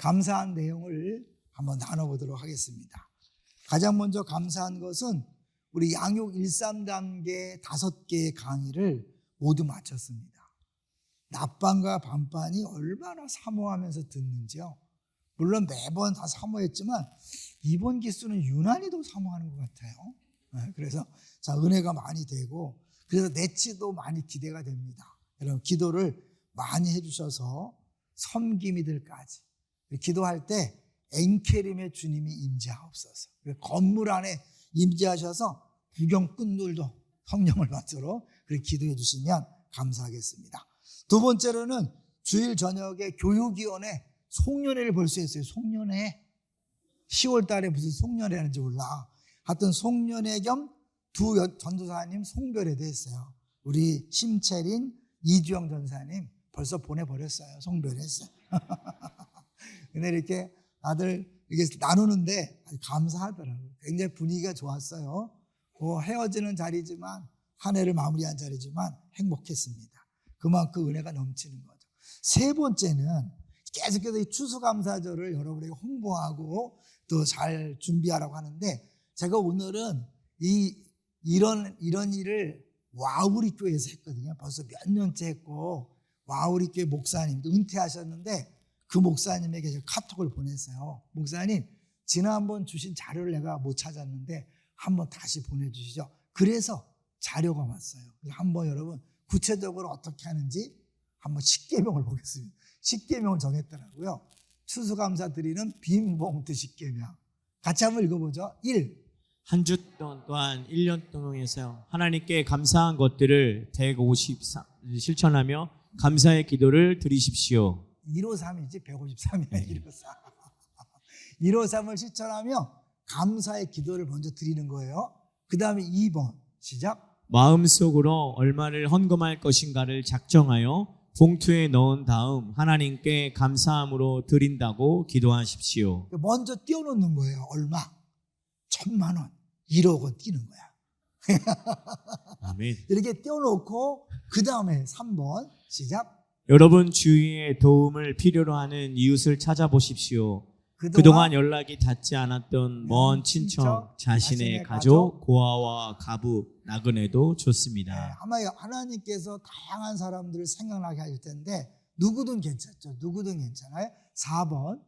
감사한 내용을 한번 나눠보도록 하겠습니다. 가장 먼저 감사한 것은 우리 양육 1~3단계 5개의 강의를 모두 마쳤습니다. 낮반과 밤반이 얼마나 사모하면서 듣는지요. 물론 매번 다 사모했지만 이번 기수는 유난히 더 사모하는 것 같아요. 그래서 은혜가 많이 되고, 그래서 내치도 많이 기대가 됩니다. 여러분 기도를 많이 해주셔서 섬김이들까지 기도할 때 엔케림의 주님이 임재하옵소서. 건물 안에 임재하셔서 구경꾼들도 성령을 받도록 그렇게 기도해 주시면 감사하겠습니다. 두 번째로는 주일 저녁에 교육위원회 송년회를 볼 수 있어요. 송년회. 10월 달에 무슨 송년회 하는지 몰라. 하여튼 송년회 겸 두 전도사님 송별회도 했어요. 우리 심채린, 이주영 전사님 벌써 보내버렸어요. 송별했어요. 근데 이렇게 다들 이렇게 나누는데 감사하더라고요. 굉장히 분위기가 좋았어요. 헤어지는 자리지만, 한 해를 마무리한 자리지만 행복했습니다. 그만큼 은혜가 넘치는 거죠. 세 번째는 계속해서 이 추수감사절을 여러분에게 홍보하고 또 잘 준비하라고 하는데, 제가 오늘은 이런 일을 와우리 교회에서 했거든요. 벌써 몇 년째 했고, 와우리 교회 목사님도 은퇴하셨는데 그 목사님에게 제가 카톡을 보냈어요. 목사님, 지난번 주신 자료를 내가 못 찾았는데 한번 다시 보내주시죠. 그래서 자료가 왔어요. 한번 여러분 구체적으로 어떻게 하는지 한번 10계명을 보겠습니다. 10계명을 정했더라고요. 추수감사 드리는 빈 봉투 10계명. 같이 한번 읽어보죠. 1. 한 주 동안 1년 동안에서 하나님께 감사한 것들을 153 실천하며 감사의 기도를 드리십시오. 153이지 153이야. 153을 실천하며 감사의 기도를 먼저 드리는 거예요. 그 다음에 2번 시작. 마음속으로 얼마를 헌금할 것인가를 작정하여 봉투에 넣은 다음 하나님께 감사함으로 드린다고 기도하십시오. 먼저 띄워놓는 거예요. 얼마? 1,000만 원, 1억 원 띄는 거야. 아멘. 이렇게 띄워놓고 그 다음에 3번 시작. 여러분 주위에 도움을 필요로 하는 이웃을 찾아보십시오. 그동안 연락이 닿지 않았던 먼 친척, 자신의 가족, 고아와 가부, 나그네도 좋습니다. 네, 아마 하나님께서 다양한 사람들을 생각나게 하실 텐데 누구든 괜찮죠. 누구든 괜찮아요. 4번.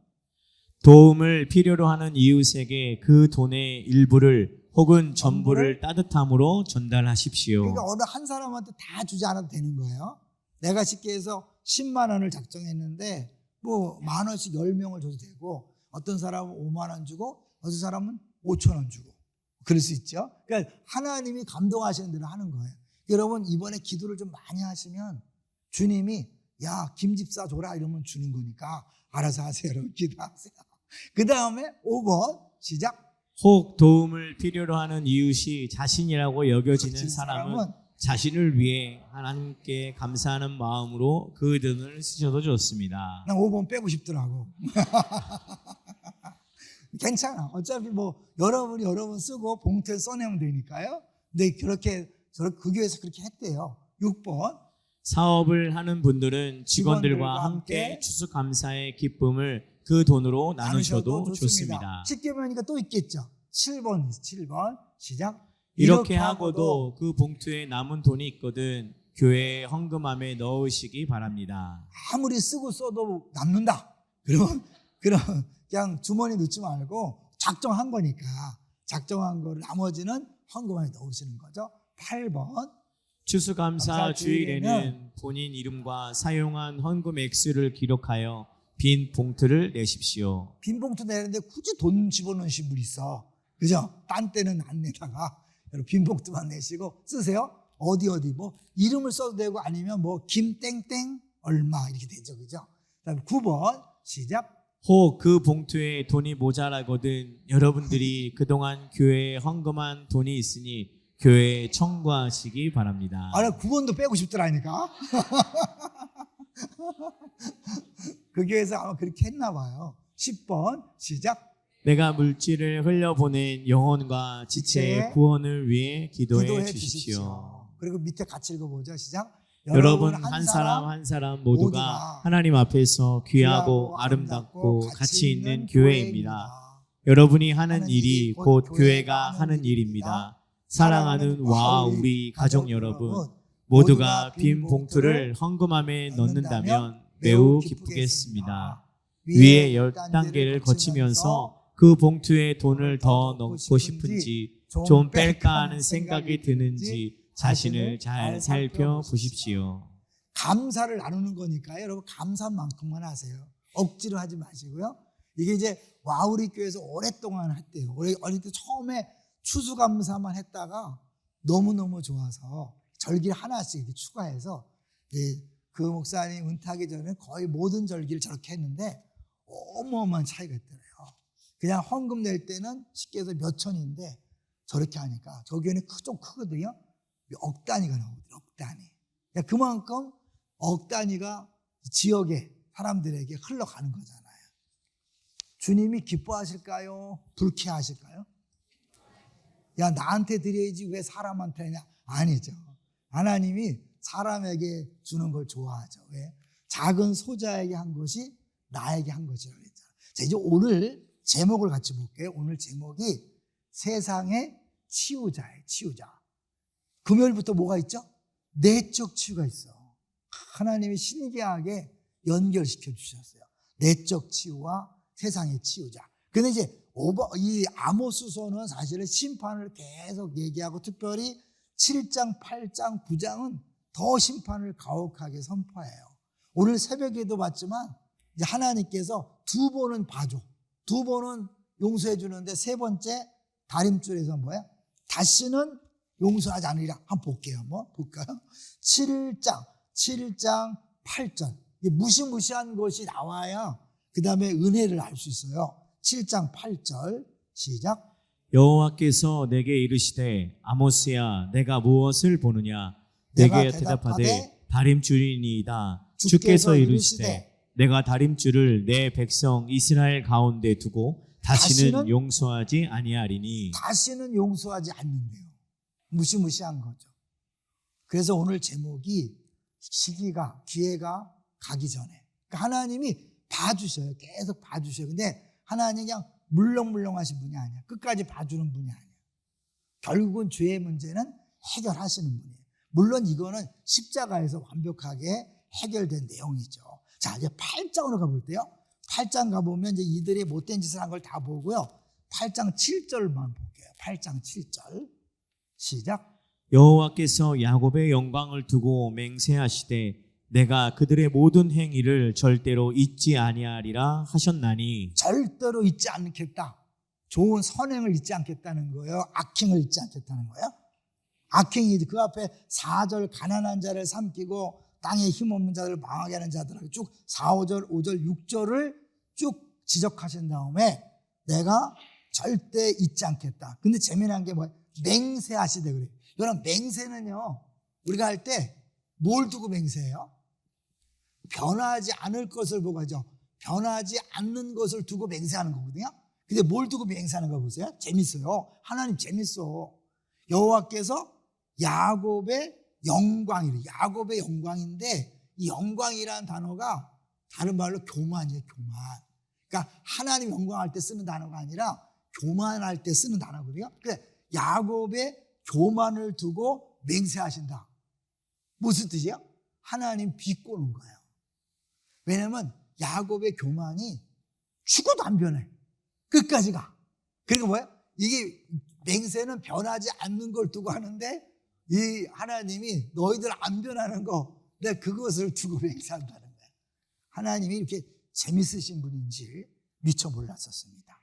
도움을 필요로 하는 이웃에게 그 돈의 일부를 혹은 전부를 따뜻함으로 전달하십시오. 그러니까 어느 한 사람한테 다 주지 않아도 되는 거예요. 내가 쉽게 해서 10만 원을 작정했는데 뭐 만 원씩 10명을 줘도 되고, 어떤 사람은 5만 원 주고 어떤 사람은 5천 원 주고 그럴 수 있죠. 그러니까 하나님이 감동하시는 대로 하는 거예요. 여러분 이번에 기도를 좀 많이 하시면 주님이 야 김집사 줘라 이러면 주는 거니까 알아서 하세요. 여러분 기도하세요. 그 다음에 5번 시작. 혹 도움을 필요로 하는 이웃이 자신이라고 여겨지는 사람은 자신을 위해 하나님께 감사하는 마음으로 그 돈을 쓰셔도 좋습니다. 난 5번 빼고 싶더라고. 괜찮아. 어차피 뭐 여러분 쓰고 봉투에 써내면 되니까요. 근데 그 교회에서 그렇게 했대요. 6번. 사업을 하는 분들은 직원들과 함께 추수감사의 기쁨을 그 돈으로 나누셔도 좋습니다. 10계명이니까 또 있겠죠. 7번 시작. 이렇게 하고도 그 봉투에 남은 돈이 있거든 교회 헌금함에 넣으시기 바랍니다. 아무리 쓰고 써도 남는다. 그러면 그냥 주머니 넣지 말고 작정한 거니까 작정한 거를 나머지는 헌금함에 넣으시는 거죠. 8번. 추수감사 주일에는 본인 이름과 사용한 헌금 액수를 기록하여 빈 봉투를 내십시오. 빈 봉투 내는데 굳이 돈 집어넣으신 분 있어. 그죠? 딴 때는 안 내다가 빈 봉투만 내시고 쓰세요. 어디 뭐 이름을 써도 되고 아니면 뭐 김땡땡 얼마 이렇게 되죠. 그죠? 그다음에 9번 시작. 혹 그 봉투에 돈이 모자라거든 여러분들이 그동안 교회에 헌금한 돈이 있으니 교회에 청구하시기 바랍니다. 나 9번도 빼고 싶더라니까. 그 교회에서 아마 그렇게 했나 봐요. 10번 시작. 내가 물질을 흘려보낸 영혼과 지체의 구원을 위해 기도해 주십시오. 그리고 밑에 같이 읽어보죠. 시작. 여러분 한 사람 한 사람 모두가 하나님 앞에서 귀하고 아름답고 가치 있는 교회입니다. 여러분이 하는 일이 곧 교회가 하는 일입니다. 사랑하는 와 우리 가족 여러분, 모두가 빈 봉투를 헌금함에 넣는다면 매우 기쁘겠습니다. 위에 10단계를 거치면서 그 봉투에 돈을 더 넣고 싶은지 좀 뺄까 하는 생각이 드는지 자신을 잘 살펴보십시오. 감사를 나누는 거니까요. 여러분 감사만큼만 하세요. 억지로 하지 마시고요. 이게 이제 와우리 교회에서 오랫동안 했대요. 어릴 때 처음에 추수감사만 했다가 너무너무 좋아서 절기를 하나씩 이렇게 추가해서 그 목사님 은퇴하기 전에 거의 모든 절기를 저렇게 했는데 어마어마한 차이가 있더래요. 그냥 헌금 낼 때는 쉽게 해서 몇 천인데 저렇게 하니까 저 교회는 좀 크거든요. 억 단위가 나오더라고요. 억 단위. 그러니까 그만큼 억 단위가 지역의 사람들에게 흘러가는 거잖아요. 주님이 기뻐하실까요? 불쾌하실까요? 야, 나한테 드려야지 왜 사람한테 하냐? 아니죠. 하나님이 사람에게 주는 걸 좋아하죠. 왜? 작은 소자에게 한 것이 나에게 한 것이라고 했잖아요. 자, 이제 오늘 제목을 같이 볼게요. 오늘 제목이 세상의 치유자예요. 치유자. 금요일부터 뭐가 있죠? 내적 치유가 있어. 하나님이 신기하게 연결시켜 주셨어요. 내적 치유와 세상의 치유자. 근데 이제 이 아모스서는 사실은 심판을 계속 얘기하고 특별히 7장, 8장, 9장은 더 심판을 가혹하게 선포해요. 오늘 새벽에도 봤지만 이제 하나님께서 두 번은 봐줘. 두 번은 용서해 주는데 세 번째 다림줄에서 뭐야? 다시는 용서하지 않으리라. 한번 볼게요. 한번 볼까요? 7장, 8절. 무시무시한 것이 나와야 그 다음에 은혜를 알 수 있어요. 7장 8절 시작. 여호와께서 내게 이르시되 아모스야 내가 무엇을 보느냐? 내게 대답하되 다림줄이니이다. 주께서 이르시되 내가 다림줄을 내 백성 이스라엘 가운데 두고 다시는 용서하지 아니하리니. 다시는 용서하지 않는데요. 무시무시한 거죠. 그래서 오늘 제목이 시기가 기회가 가기 전에. 그러니까 하나님이 봐주셔요. 계속 봐주셔요. 근데 하나님이 그냥 물렁물렁하신 분이 아니야. 끝까지 봐주는 분이 아니야. 결국은 죄의 문제는 해결하시는 분이에요. 물론 이거는 십자가에서 완벽하게 해결된 내용이죠. 자, 이제 8장으로 가볼 때요. 8장 가보면 이제 이들이 못된 짓을 한 걸 다 보고요. 8장 7절만 볼게요. 8장 7절 시작. 여호와께서 야곱의 영광을 두고 맹세하시되 내가 그들의 모든 행위를 절대로 잊지 아니하리라 하셨나니. 절대로 잊지 않겠다. 좋은 선행을 잊지 않겠다는 거예요. 악행을 잊지 않겠다는 거예요. 악행이 그 앞에 4절 가난한 자를 삼키고 땅에 힘없는 자들을 망하게 하는 자들을 쭉 4, 5절, 5절, 6절을 쭉 지적하신 다음에 내가 절대 잊지 않겠다. 근데 재미난 게 뭐예요? 맹세하시되 그래요. 여러분 맹세는요. 우리가 할 때 뭘 두고 맹세해요? 변하지 않을 것을 보고 하죠. 변하지 않는 것을 두고 맹세하는 거거든요. 근데 뭘 두고 맹세하는 거 보세요. 재밌어요. 하나님 재밌어. 여호와께서 야곱의 영광이래. 야곱의 영광인데 이 영광이라는 단어가 다른 말로 교만이에요. 교만. 그러니까 하나님 영광할 때 쓰는 단어가 아니라 교만할 때 쓰는 단어거든요. 그래서 야곱의 교만을 두고 맹세하신다. 무슨 뜻이에요? 하나님 비꼬는 거예요. 왜냐하면 야곱의 교만이 죽어도 안 변해. 끝까지 가. 그러니까 뭐예요? 이게 맹세는 변하지 않는 걸 두고 하는데 이 하나님이 너희들 안 변하는 거 내가 그것을 두고 맹세한다는 거예요. 하나님이 이렇게 재밌으신 분인지 미처 몰랐었습니다.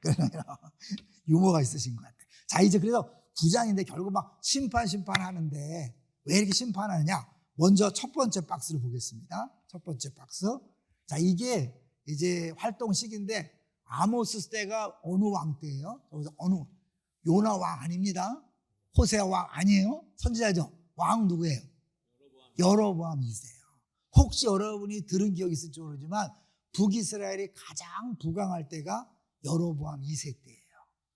유머가 있으신 것 같아요. 자, 이제 그래서 9장인데 결국 막 심판하는데 왜 이렇게 심판하느냐? 먼저 첫 번째 박스를 보겠습니다. 첫 번째 박스. 자, 이게 이제 활동 시기인데 아모스 때가 어느 왕 때예요? 어느 요나 왕 아닙니다. 호세아 왕 아니에요? 선지자죠. 왕 누구예요? 여로보암 2세예요. 혹시 여러분이 들은 기억이 있을지 모르지만 북이스라엘이 가장 부강할 때가 여로보암 2세 때예요.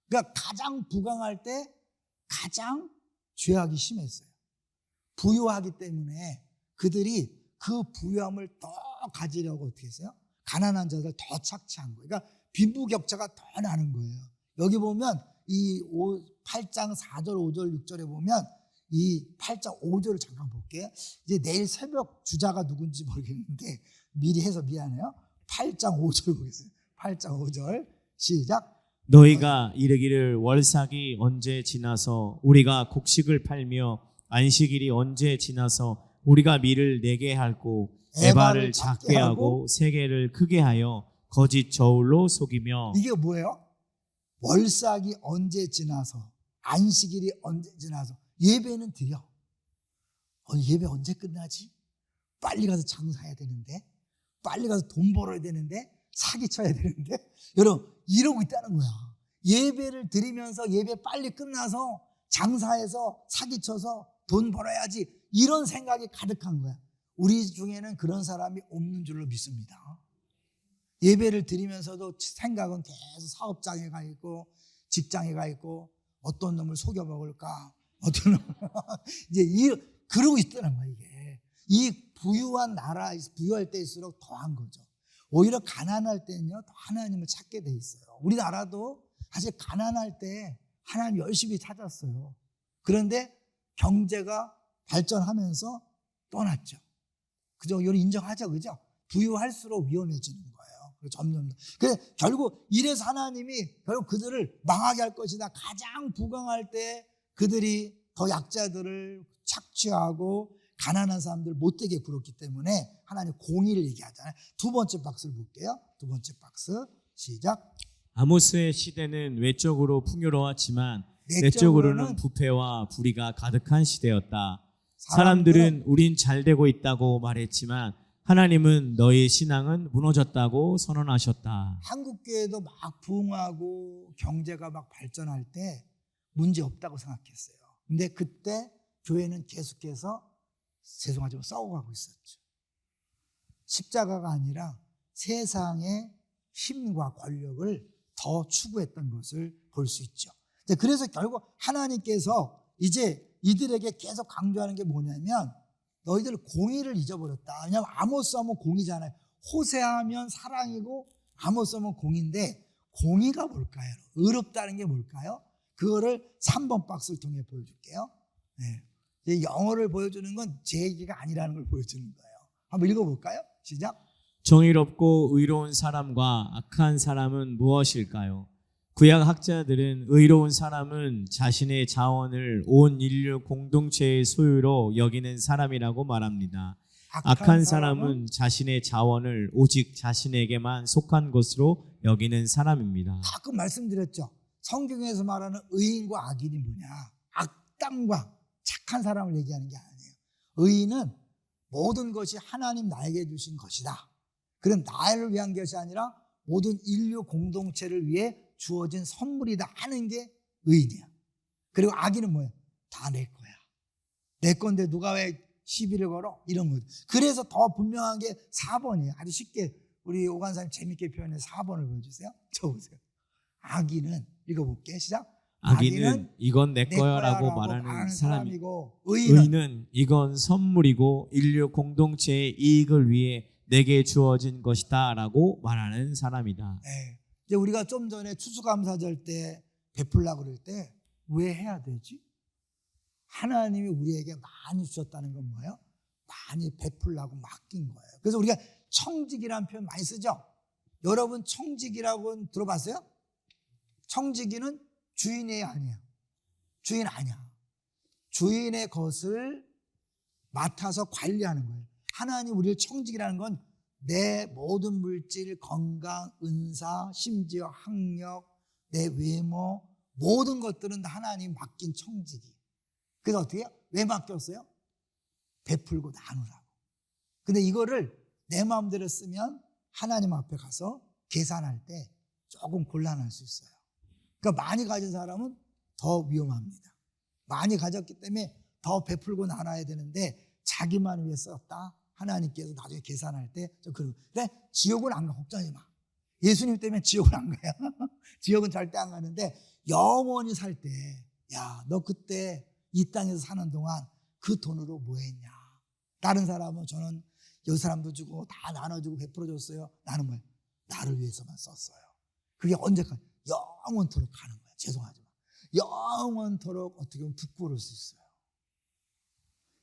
그러니까 가장 부강할 때 가장 죄악이 심했어요. 부유하기 때문에 그들이 그 부유함을 더 가지려고 어떻게 했어요? 가난한 자들 더 착취한 거예요. 그러니까 빈부격차가 더 나는 거예요. 여기 보면 이 8장 4절, 5절, 6절에 보면 이 8장 5절을 잠깐 볼게요. 이제 내일 새벽 주자가 누군지 모르겠는데 미리 해서 미안해요. 8장 5절 보겠습니다. 8장 5절 시작. 너희가 이르기를 월삭이 언제 지나서 우리가 곡식을 팔며 안식일이 언제 지나서 우리가 밀을 내게 할고 에바를 작게 하고 세게를 크게 하여 거짓 저울로 속이며. 이게 뭐예요? 월삭이 언제 지나서 안식일이 언제 지나서 예배는 드려. 예배 언제 끝나지? 빨리 가서 장사해야 되는데, 빨리 가서 돈 벌어야 되는데, 사기쳐야 되는데, 여러분 이러고 있다는 거야. 예배를 드리면서 예배 빨리 끝나서 장사해서 사기쳐서 돈 벌어야지, 이런 생각이 가득한 거야. 우리 중에는 그런 사람이 없는 줄로 믿습니다. 예배를 드리면서도 생각은 계속 사업장에 가 있고 직장에 가 있고 어떤 놈을 속여 먹을까, 어떤 놈을 이제 그러고 있다는 거야. 이게 이 부유한 나라, 부유할 때일수록 더한 거죠. 오히려 가난할 때는요 더 하나님을 찾게 돼 있어요. 우리나라도 사실 가난할 때 하나님 열심히 찾았어요. 그런데 경제가 발전하면서 떠났죠. 그죠? 이건 인정하죠, 그죠? 부유할수록 위험해지는 거예요. 점점. 그래서 결국 이래서 하나님이 결국 그들을 망하게 할 것이다. 가장 부강할 때 그들이 더 약자들을 착취하고 가난한 사람들 못되게 굴었기 때문에 하나님 공의를 얘기하잖아요. 두 번째 박스를 볼게요. 두 번째 박스 시작. 아모스의 시대는 외적으로 풍요로웠지만 내적으로는 부패와 불의가 가득한 시대였다. 사람들은 우린 잘 되고 있다고 말했지만 하나님은 너희 신앙은 무너졌다고 선언하셨다. 한국교회도 막 부흥하고 경제가 막 발전할 때 문제 없다고 생각했어요. 근데 그때 교회는 계속해서 죄송하지만 싸워가고 있었죠. 십자가가 아니라 세상의 힘과 권력을 더 추구했던 것을 볼 수 있죠. 그래서 결국 하나님께서 이제 이들에게 계속 강조하는 게 뭐냐면 너희들 공의를 잊어버렸다. 왜냐하면 아모스 하면 공의잖아요. 호세하면 사랑이고 아모스 하면 공의인데 공의가 뭘까요? 의롭다는 게 뭘까요? 그거를 3번 박스를 통해 보여줄게요. 네. 영어를 보여주는 건 제 얘기가 아니라는 걸 보여주는 거예요. 한번 읽어볼까요? 시작. 정의롭고 의로운 사람과 악한 사람은 무엇일까요? 구약 학자들은 의로운 사람은 자신의 자원을 온 인류 공동체의 소유로 여기는 사람이라고 말합니다. 악한 사람은 자신의 자원을 오직 자신에게만 속한 것으로 여기는 사람입니다. 가끔 말씀드렸죠. 성경에서 말하는 의인과 악인이 뭐냐? 악당과 착한 사람을 얘기하는 게 아니에요. 의인은 모든 것이 하나님 나에게 주신 것이다. 그런 나를 위한 것이 아니라 모든 인류 공동체를 위해 주어진 선물이다 하는 게 의인이야. 그리고 악인은 뭐야? 다 내 거야. 내 건데 누가 왜 시비를 걸어? 이런 거죠. 그래서 더 분명한 게 4번이에요. 아주 쉽게 우리 오간사님 재밌게 표현해서 4번을 보여주세요. 저 보세요. 악인은 읽어볼게. 시작. 악인은 이건 내 거야라고 말하는 사람이고 의인은 이건 선물이고 인류 공동체의 이익을 위해 내게 주어진 것이다 라고 말하는 사람이다. 네. 이제 우리가 좀 전에 추수감사절 때 베풀라고 그럴 때 왜 해야 되지? 하나님이 우리에게 많이 주셨다는 건 뭐예요? 많이 베풀라고 맡긴 거예요. 그래서 우리가 청지기라는 표현 많이 쓰죠? 여러분 청지기라고 들어봤어요? 청지기는 주인이 아니야. 주인 아니야. 주인의 것을 맡아서 관리하는 거예요. 하나님 우리를 청지기라는 건 내 모든 물질, 건강, 은사, 심지어 학력, 내 외모 모든 것들은 하나님 맡긴 청지기. 그래서 어떻게 해요? 왜 맡겼어요? 베풀고 나누라고. 근데 이거를 내 마음대로 쓰면 하나님 앞에 가서 계산할 때 조금 곤란할 수 있어요. 그러니까 많이 가진 사람은 더 위험합니다. 많이 가졌기 때문에 더 베풀고 나눠야 되는데 자기만 위해 썼다. 하나님께서 나중에 계산할 때 그래 지옥은 안 가. 걱정하지 마. 예수님 때문에 지옥은 안 가요. 지옥은 절대 안 가는데 영원히 살 때 야, 너 그때 이 땅에서 사는 동안 그 돈으로 뭐 했냐? 다른 사람은 저는 여 사람도 주고 다 나눠주고 베풀어줬어요. 나는 뭐예요? 나를 위해서만 썼어요. 그게 언제까지? 영원토록 가는 거예요. 죄송하지만 영원토록 어떻게 보면 부끄러울 수 있어요.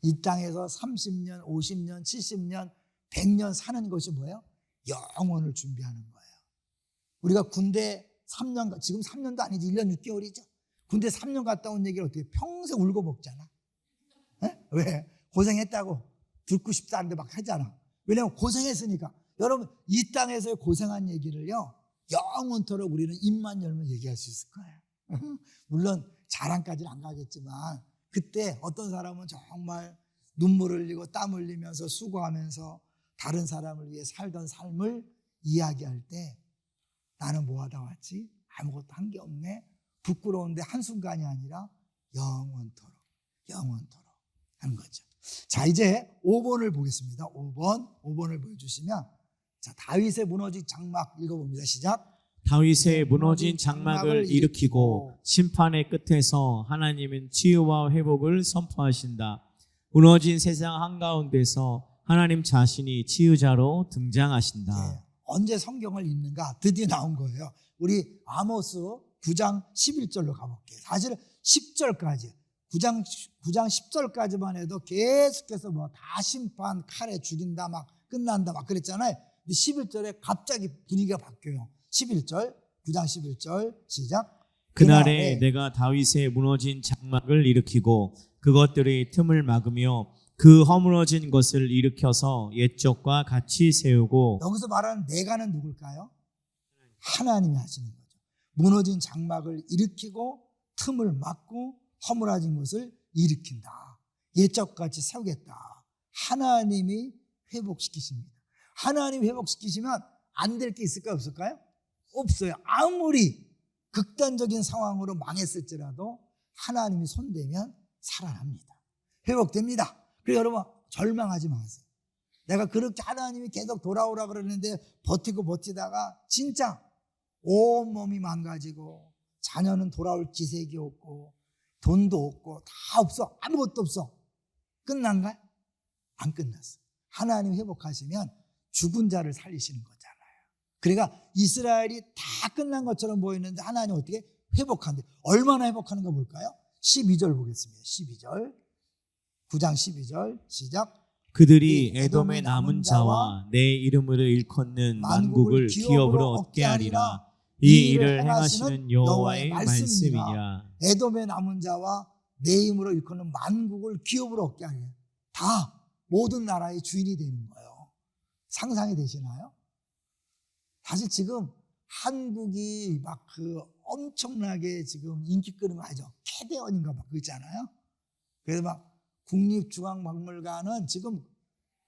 이 땅에서 30년, 50년, 70년, 100년 사는 것이 뭐예요? 영원을 준비하는 거예요. 우리가 군대 3년, 지금 3년도 아니지 1년 6개월이죠. 군대 3년 갔다 온 얘기를 어떻게 평생 울고 먹잖아. 에? 왜? 고생했다고 듣고 싶다 하는데 막 하잖아. 왜냐하면 고생했으니까. 여러분 이 땅에서의 고생한 얘기를요 영원토록 우리는 입만 열면 얘기할 수 있을 거예요. 물론 자랑까지는 안 가겠지만 그때 어떤 사람은 정말 눈물을 흘리고 땀 흘리면서 수고하면서 다른 사람을 위해 살던 삶을 이야기할 때 나는 뭐 하다 왔지? 아무것도 한 게 없네. 부끄러운데 한순간이 아니라 영원토록 하는 거죠. 자, 이제 5번을 보겠습니다. 5번을 보여주시면, 자, 다윗의 무너진 장막 읽어봅니다. 시작. 다윗의 무너진 장막을 일으키고 심판의 끝에서 하나님은 치유와 회복을 선포하신다. 무너진 세상 한가운데서 하나님 자신이 치유자로 등장하신다. 네. 언제 성경을 읽는가? 드디어 나온 거예요. 우리 아모스 9장 11절로 가볼게요. 사실은 10절까지 9장 10절까지만 해도 계속해서 뭐 다 심판, 칼에 죽인다, 막 끝난다, 막 그랬잖아요. 근데 11절에 갑자기 분위기가 바뀌어요. 11절, 9장 11절 시작. 그날에 내가 다윗의 무너진 장막을 일으키고 그것들의 틈을 막으며 그 허물어진 것을 일으켜서 옛적과 같이 세우고. 여기서 말하는 내가는 누굴까요? 하나님이 하시는 거죠. 무너진 장막을 일으키고 틈을 막고 허물어진 것을 일으킨다. 옛적같이 세우겠다. 하나님이 회복시키십니다. 하나님이 회복시키시면 안 될 게 있을까요? 없을까요? 없어요. 아무리 극단적인 상황으로 망했을지라도 하나님이 손대면 살아납니다. 회복됩니다. 그래서 여러분 절망하지 마세요. 내가 그렇게 하나님이 계속 돌아오라 그러는데 버티다가 진짜 온몸이 망가지고 자녀는 돌아올 기색이 없고 돈도 없고 다 없어. 아무것도 없어. 끝난가요? 안 끝났어. 하나님 회복하시면 죽은 자를 살리시는 거잖아요. 그러니까 이스라엘이 다 끝난 것처럼 보이는데 하나님 어떻게 회복한대. 얼마나 회복하는가 볼까요? 12절 보겠습니다. 12절 9장 12절 시작. 그들이 에돔의 남은 자와 내 이름으로 일컫는 만국을 기업으로 얻게 하리라. 이 일을 행하시는 여호와의 말씀이니라. 에돔의 남은 자와 내 이름으로 일컫는 만국을 기업으로 얻게 하리라. 다 모든 나라의 주인이 되는 거예요. 상상이 되시나요? 사실 지금 한국이 막 그 엄청나게 지금 인기 끄는 거 알죠? 캐대언인가 막 그거 있잖아요. 그래서 막 국립중앙박물관은 지금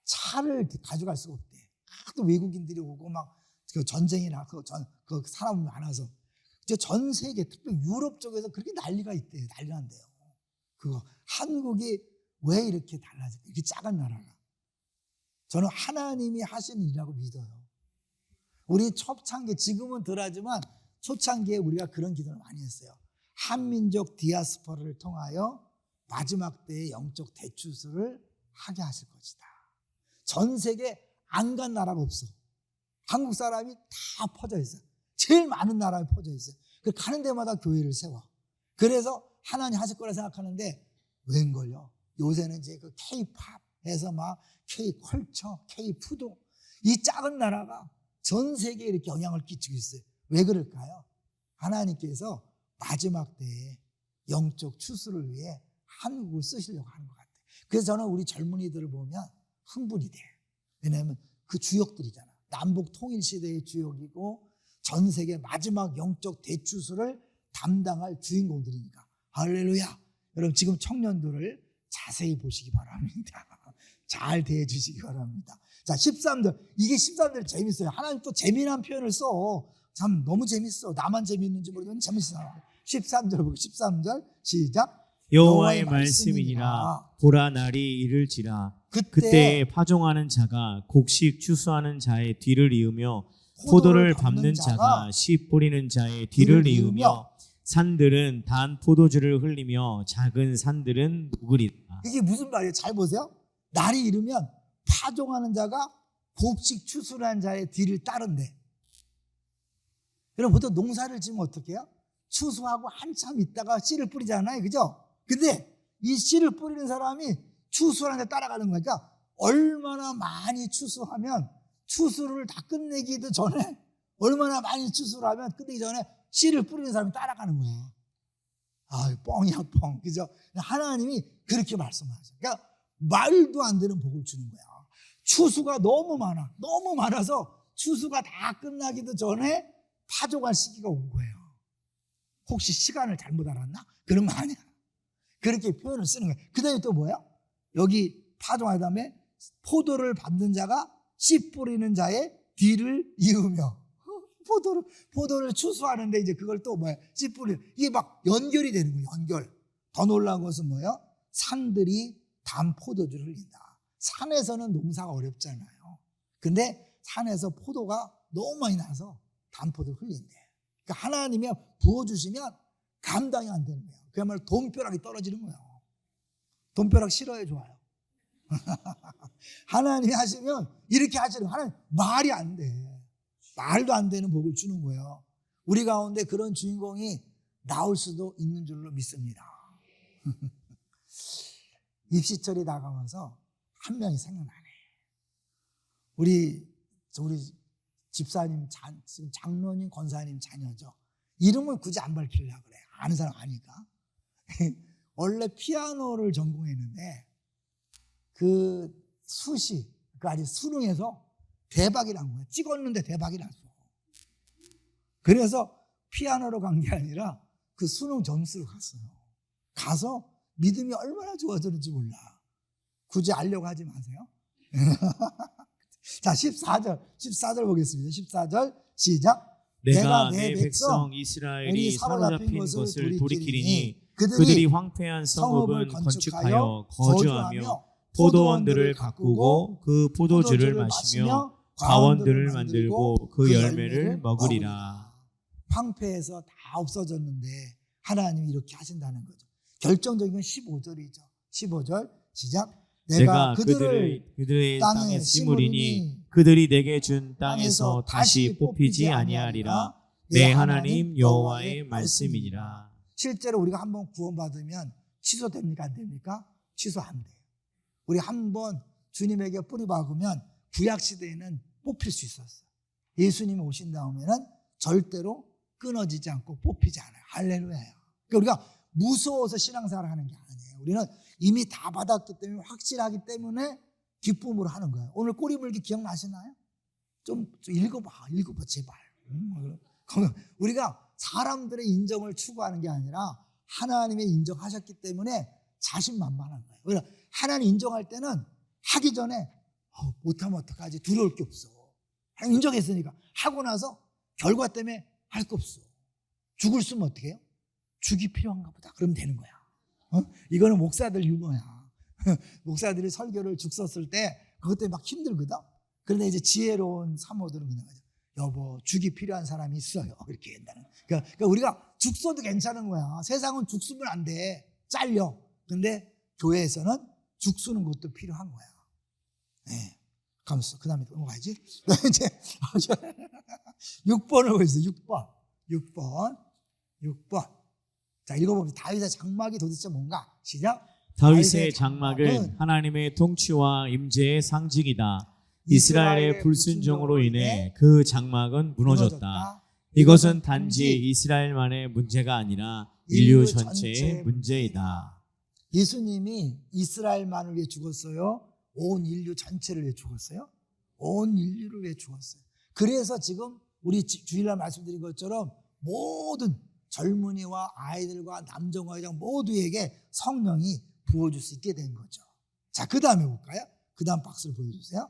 차를 가져갈 수가 없대. 하도 외국인들이 오고 막 그 전쟁이나 그 사람 많아서 전 세계 특히 유럽 쪽에서 그렇게 난리가 있대요. 난리 난대요. 그거 한국이 왜 이렇게 달라질까? 이렇게 작은 나라가. 저는 하나님이 하시는 일이라고 믿어요. 우리 초창기 지금은 덜하지만 초창기에 우리가 그런 기도를 많이 했어요. 한민족 디아스포라를 통하여 마지막 때의 영적 대추수를 하게 하실 것이다. 전 세계 안 간 나라가 없어. 한국 사람이 다 퍼져 있어요. 제일 많은 나라에 퍼져 있어요. 가는 데마다 교회를 세워. 그래서 하나님 하실 거라 생각하는데 웬걸요? 요새는 이제 그 K-팝에서 막 K-컬처, K-푸드 이 작은 나라가 전 세계에 이렇게 영향을 끼치고 있어요. 왜 그럴까요? 하나님께서 마지막 때에 영적 추수를 위해 한국을 쓰시려고 하는 것 같아요. 그래서 저는 우리 젊은이들을 보면 흥분이 돼요. 왜냐하면 그 주역들이잖아. 남북 통일 시대의 주역이고 전 세계 마지막 영적 대추수를 담당할 주인공들이니까. 할렐루야. 여러분 지금 청년들을 자세히 보시기 바랍니다. 잘 대해 주시기 바랍니다. 자, 13절. 이게 13절 재밌어요. 하나님 또 재미난 표현을 써. 참 너무 재밌어. 나만 재밌는지 모르겠는데 재밌어. 13절 보고 13절 시작. 여호와의 말씀이니라. 보라 날이 이를지라. 그때 파종하는 자가 곡식 추수하는 자의 뒤를 이으며 포도를 밟는 자가 씨 뿌리는 자의 뒤를 이으며 산들은 단 포도주를 흘리며 작은 산들은 묵으리라. 이게 무슨 말이에요? 잘 보세요. 날이 이르면 파종하는 자가 곡식 추수한 자의 뒤를 따른대. 여러분 보통 농사를 지으면 어떻게 해요? 추수하고 한참 있다가 씨를 뿌리잖아요. 그죠? 근데 이 씨를 뿌리는 사람이 추수하는 데 따라가는 거니까 얼마나 많이 추수하면 추수를 다 끝내기도 전에 얼마나 많이 추수를 하면 끝내기 전에 씨를 뿌리는 사람이 따라가는 거야. 아, 뻥이야 뻥. 그죠? 하나님이 그렇게 말씀하셔요. 그러니까 말도 안 되는 복을 주는 거야. 추수가 너무 많아. 너무 많아서 추수가 다 끝나기도 전에 파종할 시기가 온 거예요. 혹시 시간을 잘못 알았나? 그런 거 아니야. 그렇게 표현을 쓰는 거예요. 그 다음에 또 뭐야? 여기 파종한 다음에 포도를 받는 자가 씨 뿌리는 자의 뒤를 이으며 포도를 추수하는데 이제 그걸 또 뭐야? 씨 뿌리는 이게 막 연결이 되는 거예요. 연결. 더 놀라운 것은 뭐예요? 산들이 단 포도주를 흘린다. 산에서는 농사가 어렵잖아요. 근데 산에서 포도가 너무 많이 나서 단포도를 흘린대. 그러니까 하나님이 부어주시면 감당이 안 되는 거예요. 그야말로 돈벼락이 떨어지는 거예요. 돈벼락 싫어요, 좋아요? 하나님이 하시면 이렇게 하시는 거예요. 하나님 말이 안 돼. 말도 안 되는 복을 주는 거예요. 우리 가운데 그런 주인공이 나올 수도 있는 줄로 믿습니다. 입시철이 다가와서 한 명이 생각나네. 우리 집사님, 지금 장로님, 권사님 자녀죠. 이름을 굳이 안 밝히려고 그래. 아는 사람 아니까. 원래 피아노를 전공했는데 그 수시, 그 아직 수능에서 대박이 난 거야. 찍었는데 대박이 났어. 그래서 피아노로 간 게 아니라 그 수능 점수로 갔어요. 가서 믿음이 얼마나 좋아졌는지 몰라. 굳이 알려고 하지 마세요. 자, 14절 보겠습니다. 14절 시작. 내가 내 백성 이스라엘이 사로잡힌 것을 돌이키리니 그들이 황폐한 성읍은 건축하여 거주하며 포도원들을 가꾸고 그 포도주를 마시며 과원들을 만들고 그 열매를 먹으리라. 황폐해서 다 없어졌는데 하나님이 이렇게 하신다는 거죠. 결정적인 건 15절이죠. 15절 시작. 내가 그들의 땅에 심으리니 그들이 내게 준 땅에서 다시 뽑히지 아니하리라. 내 하나님 여호와의 말씀이니라. 실제로 우리가 한번 구원받으면 취소됩니까? 안 됩니까? 취소 안 돼요. 우리 한번 주님에게 뿌리 박으면 구약시대에는 뽑힐 수 있었어요. 예수님이 오신 다음에는 절대로 끊어지지 않고 뽑히지 않아요. 할렐루야예요. 그러니까 우리가 무서워서 신앙생활을 하는 게 아니에요. 우리는 이미 다 받았기 때문에 확실하기 때문에 기쁨으로 하는 거예요. 오늘 꼬리물기 기억나시나요? 좀 읽어봐 제발. 우리가 사람들의 인정을 추구하는 게 아니라 하나님의 인정하셨기 때문에 자신만만한 거예요. 그러니까 하나님 인정할 때는 하기 전에 못하면 어떡하지? 두려울 게 없어. 하나님 인정했으니까. 하고 나서 결과 때문에 할 거 없어. 죽을 수면 어떻게 해요? 죽이 필요한가 보다. 그러면 되는 거야. 이거는 목사들 유머야. 목사들이 설교를 죽 썼을 때 그것 때문에 막 힘들거든. 그런데 이제 지혜로운 사모들은 그냥 여보 죽이 필요한 사람이 있어요. 이렇게 한다는. 그러니까 우리가 죽 써도 괜찮은 거야. 세상은 죽 쓰면 안 돼. 잘려. 근데 교회에서는 죽 쓰는 것도 필요한 거야. 네. 가면서 그 다음에 넘어가야지. 이제 6번을 보세요. 6번. 자, 읽어봅니다. 다윗의 장막이 도대체 뭔가? 시작. 다윗의 장막은 하나님의 통치와 임재의 상징이다. 이스라엘의 불순종으로 인해 그 장막은 무너졌다. 이것은 단지 이스라엘만의 문제가 아니라 인류 전체의 문제이다. 예수님이 이스라엘만을 위해 죽었어요? 온 인류 전체를 위해 죽었어요? 온 인류를 위해 죽었어요. 그래서 지금 우리 주일날 말씀드린 것처럼 모든 젊은이와 아이들과 남정과 여정 모두에게 성령이 부어줄 수 있게 된 거죠. 자, 그 다음에 볼까요? 그 다음 박스를 보여주세요.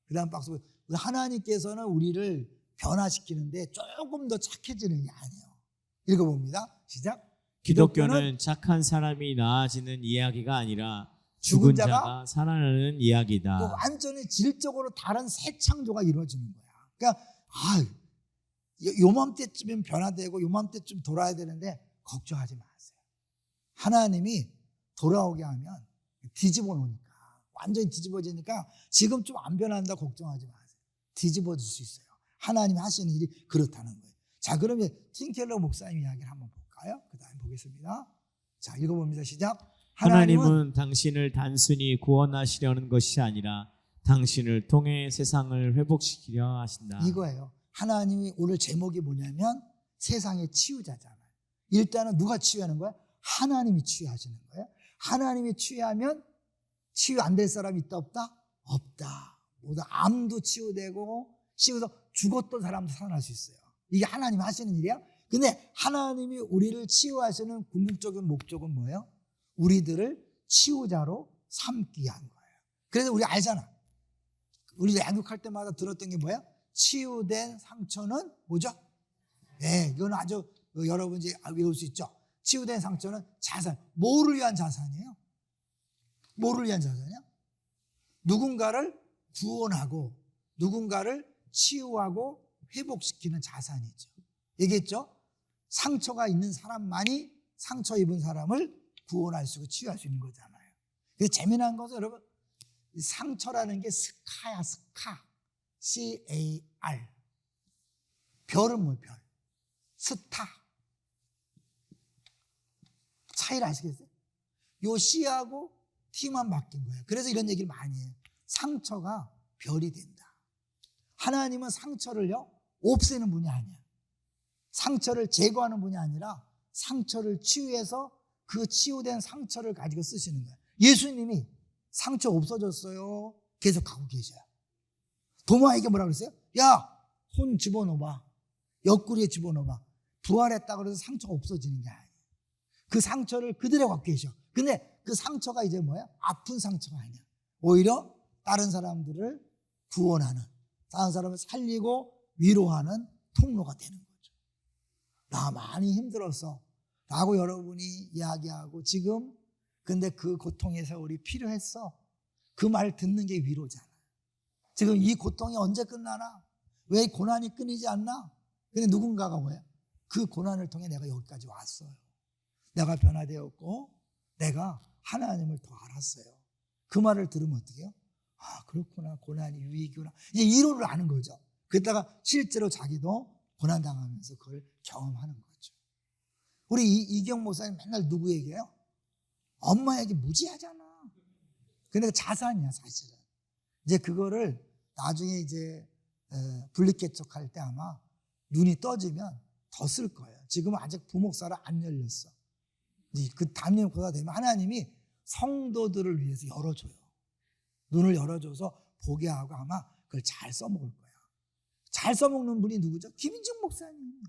그 다음 박스. 하나님께서는 우리를 변화시키는데 조금 더 착해지는 게 아니에요. 읽어봅니다. 시작. 기독교는 착한 사람이 나아지는 이야기가 아니라 죽은 자가 살아나는 이야기다. 또 완전히 질적으로 다른 새 창조가 이루어지는 거야. 그러니까 요맘때쯤엔 변화되고 요맘때쯤 돌아야 되는데 걱정하지 마세요. 하나님이 돌아오게 하면 뒤집어 놓으니까 완전히 뒤집어지니까 지금 좀 안 변한다 걱정하지 마세요. 뒤집어질 수 있어요. 하나님이 하시는 일이 그렇다는 거예요. 자, 그러면 팀 켈러 목사님 이야기를 한번 볼까요? 그 다음에 보겠습니다. 자, 읽어봅니다. 시작. 하나님은 당신을 단순히 구원하시려는 것이 아니라 당신을 통해 세상을 회복시키려 하신다. 이거예요. 하나님이 오늘 제목이 뭐냐면 세상의 치유자잖아요. 일단은 누가 치유하는 거야? 하나님이 치유하시는 거예요. 하나님이 치유하면 치유 안 될 사람이 있다 없다? 없다. 모두 암도 치유되고 치유해서 죽었던 사람도 살아날 수 있어요. 이게 하나님이 하시는 일이야. 근데 하나님이 우리를 치유하시는 궁극적인 목적은 뭐예요? 우리들을 치유자로 삼기 위한 거예요. 그래서 우리 알잖아. 우리도 양육할 때마다 들었던 게 뭐야? 치유된 상처는 뭐죠? 네, 이건 아주 여러분 이제 외울 수 있죠. 치유된 상처는 자산. 뭐를 위한 자산이에요? 뭐를 위한 자산이야? 누군가를 구원하고 누군가를 치유하고 회복시키는 자산이죠. 얘기했죠? 상처가 있는 사람만이 상처 입은 사람을 구원할 수 있고 치유할 수 있는 거잖아요. 근데 재미난 것은 여러분, 상처라는 게 스카야, 스카. C-A-R. 별은 뭐예요? 별. 스타. 차이를 아시겠어요? 요 C하고 T만 바뀐 거예요. 그래서 이런 얘기를 많이 해요. 상처가 별이 된다. 하나님은 상처를요, 없애는 분이 아니야. 상처를 제거하는 분이 아니라 상처를 치유해서 그 치유된 상처를 가지고 쓰시는 거예요. 예수님이 상처 없어졌어요. 계속 가고 계셔요. 도마에게 뭐라 그랬어요? 야, 손 집어넣어봐. 옆구리에 집어넣어봐. 부활했다고 해서 상처가 없어지는 게 아니에요. 그 상처를 그대로 갖고 계셔. 근데 그 상처가 이제 뭐야? 아픈 상처가 아니야. 오히려 다른 사람들을 구원하는, 다른 사람을 살리고 위로하는 통로가 되는 거죠. 나 많이 힘들었어 라고 여러분이 이야기하고 지금 근데 그 고통의 세월이 필요했어. 그 말 듣는 게 위로잖아. 지금 이 고통이 언제 끝나나? 왜 고난이 끊이지 않나? 근데 누군가가 뭐야? 그 고난을 통해 내가 여기까지 왔어요. 내가 변화되었고 내가 하나님을 더 알았어요. 그 말을 들으면 어떻게 해요? 아, 그렇구나. 고난이 유익이구나. 이제 이론을 아는 거죠. 그러다가 실제로 자기도 고난당하면서 그걸 경험하는 거죠. 우리 이경 목사님 맨날 누구 얘기해요? 엄마 얘기 무지하잖아. 근데 자산이야, 사실은. 이제 그거를 나중에 이제 분리개척할 때 아마 눈이 떠지면 더 쓸 거예요. 지금은 아직 부목사를 안 열렸어. 그 담임고사 되면 하나님이 성도들을 위해서 열어줘요. 눈을 열어줘서 보게 하고 아마 그걸 잘 써먹을 거야. 잘 써먹는 분이 누구죠? 김인중 목사님.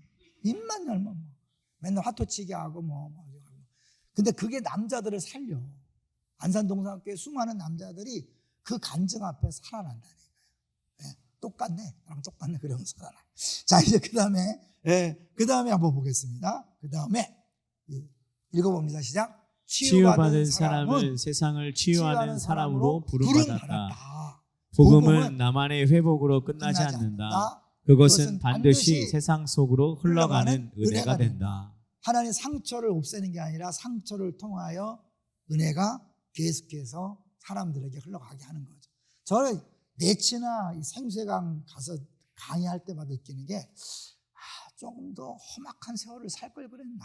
입만 열면 맨날 화토치기 하고 근데 그게 남자들을 살려. 안산동산교회 수많은 남자들이 그 간증 앞에 살아난다는 거예요. 네, 똑같네. 나랑 똑같네. 그러면 살아나. 자, 이제 그 다음에 한번 보겠습니다. 그 다음에 읽어봅니다. 시작. 치유받은 사람은 세상을 치유하는 사람으로 부름받았다. 복음은 나만의 회복으로 끝나지 않는다. 그것은 반드시 세상 속으로 흘러가는 은혜가 된다. 하나님 상처를 없애는 게 아니라 상처를 통하여 은혜가 계속해서 사람들에게 흘러가게 하는 거죠. 저는 내치나 생수강 가서 강의할 때마다 느끼는 게 조금 더 험악한 세월을 살 걸 그랬나?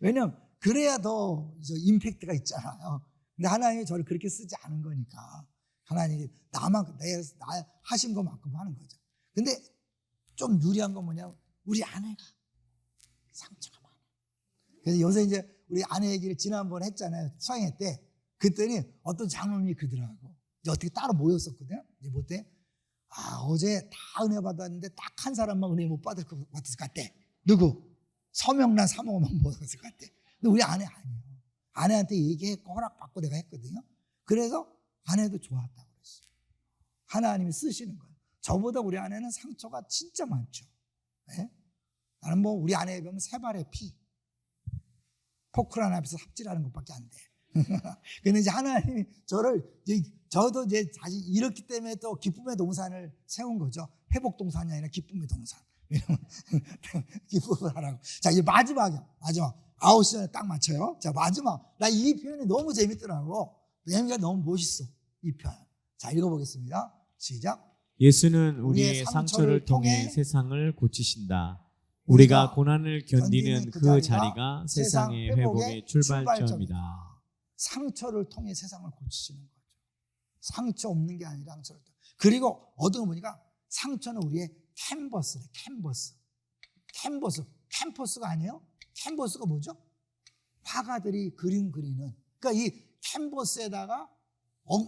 왜냐면 그래야 더 임팩트가 있잖아요. 근데 하나님이 저를 그렇게 쓰지 않은 거니까 하나님이 나 하신 것만큼 하는 거죠. 근데 좀 유리한 건 뭐냐면 우리 아내가 상처가 많아. 그래서 요새 이제 우리 아내 얘기를 지난번에 했잖아요. 수양회 때. 그랬더니 어떤 장로님이 그러더라고. 이제 어떻게 따로 모였었거든요. 이제 뭐 때? 어제 다 은혜 받았는데 딱 한 사람만 은혜 못 받을 것 같아. 누구? 서명란 사모만 못 받을 것 같아. 근데 우리 아내 아니에요. 아내한테 얘기했고 허락받고 내가 했거든요. 그래서 아내도 좋았다고 그랬어요. 하나님이 쓰시는 거예요. 저보다 우리 아내는 상처가 진짜 많죠. 네? 나는 뭐 우리 아내에 보면 세 발의 피. 포크란 앞에서 삽질하는 것밖에 안 돼. 근데 이제 하나님이 저도 이제 다시 이렇기 때문에 또 기쁨의 동산을 세운 거죠. 회복 동산이 아니라 기쁨의 동산. 기쁨을 하라고. 자, 이제 마지막이야. 마지막. 9시 전에 딱 맞춰요. 자, 마지막. 나 이 표현이 너무 재밌더라고. 왜냐하면 너무 멋있어 이 편. 자, 읽어보겠습니다. 시작. 예수는 우리의 상처를 통해 세상을 고치신다. 우리가 고난을 견디는 그 자리가 세상의 회복의 출발점이다. 상처를 통해 세상을 고치시는 거죠. 상처 없는 게 아니라 상처를 통해. 그리고 어떤 보니까 상처는 우리의 캔버스래. 캠퍼스가 아니에요? 캔버스가 뭐죠? 화가들이 그림 그리는. 그러니까 이 캔버스에다가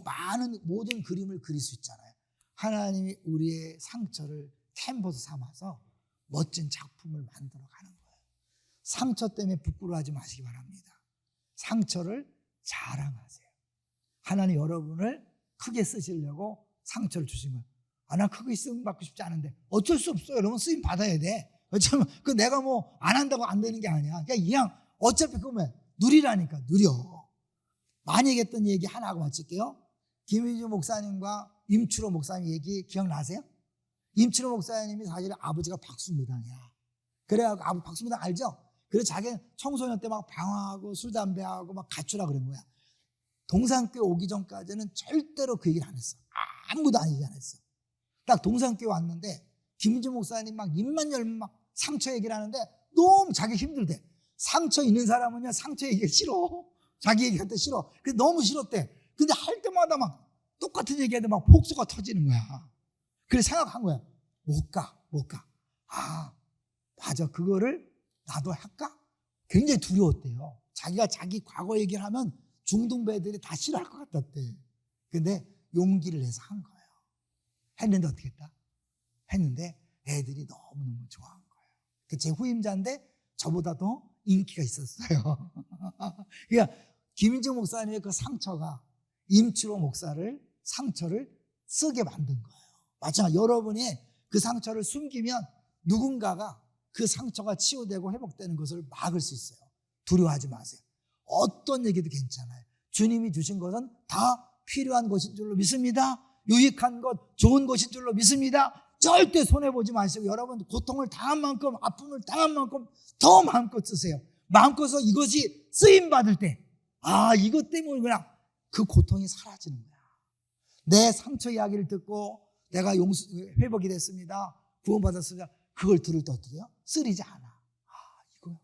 많은 모든 그림을 그릴 수 있잖아요. 하나님이 우리의 상처를 캔버스 삼아서 멋진 작품을 만들어 가는 거예요. 상처 때문에 부끄러워하지 마시기 바랍니다. 상처를 자랑하세요. 하나님 여러분을 크게 쓰시려고 상처를 주신 거예요. 난 크게 쓰임 받고 싶지 않은데 어쩔 수 없어요. 여러분 쓰임 받아야 돼. 어쩌면 그 내가 뭐 안 한다고 안 되는 게 아니야. 그냥 어차피 그러면 누리라니까 누려. 많이 얘기했던 얘기 하나 하고 마칠게요. 김희주 목사님과 임추로 목사님 얘기 기억나세요? 임추로 목사님이 사실 아버지가 박수무당이야. 그래갖고 박수무당 알죠? 그래서 자기는 청소년 때 막 방황하고 술 담배하고 막 가출하고 그런 거야. 동산교회 오기 전까지는 절대로 그 얘기를 안 했어. 아무도 얘기 안 했어. 딱 동산교회 왔는데 김희주 목사님 막 입만 열면 막 상처 얘기를 하는데 너무 자기 힘들대. 상처 있는 사람은요 상처 얘기가 싫어. 자기 얘기할 때 싫어. 그래서 너무 싫었대. 근데 할 때마다 막 똑같은 얘기하는데 막 폭소가 터지는 거야. 그래서 생각한 거야. 못 가. 맞아. 그거를 나도 할까? 굉장히 두려웠대요. 자기가 자기 과거 얘기를 하면 중동배들이 다 싫어할 것 같았대. 근데 용기를 내서 한 거예요. 했는데 어떻게 했다? 했는데 애들이 너무너무 좋아한 거예요. 제 후임자인데 저보다 더 인기가 있었어요. 그러니까 김인중 목사님의 그 상처가 임추로 목사를 상처를 쓰게 만든 거예요. 마찬가지로 여러분이 그 상처를 숨기면 누군가가 그 상처가 치유되고 회복되는 것을 막을 수 있어요. 두려워하지 마세요. 어떤 얘기도 괜찮아요. 주님이 주신 것은 다 필요한 것인 줄로 믿습니다. 유익한 것, 좋은 것인 줄로 믿습니다. 절대 손해보지 마시고 여러분 고통을 당한 만큼 아픔을 당한 만큼 더 마음껏 쓰세요. 마음껏서 이것이 쓰임받을 때 이것 때문에 그냥 그 고통이 사라지는 거야. 내 상처 이야기를 듣고 내가 회복이 됐습니다. 구원받았습니다. 그걸 들을 때 어떻게 해요? 쓰리지 않아. 이거야.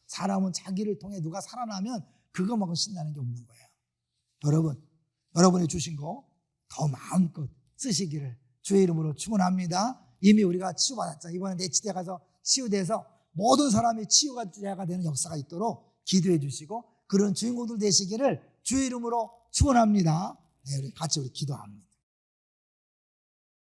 사람은 자기를 통해 누가 살아나면 그거만큼 신나는 게 없는 거예요. 여러분이 주신 거 더 마음껏 쓰시기를 주의 이름으로 축원합니다. 이미 우리가 치유받았잖아요. 이번에 내치대 가서 치유돼서 모든 사람이 치유가 되는 역사가 있도록 기도해 주시고 그런 주인공들 되시기를 주의 이름으로 축원합니다. 네, 우리 같이 기도합니다.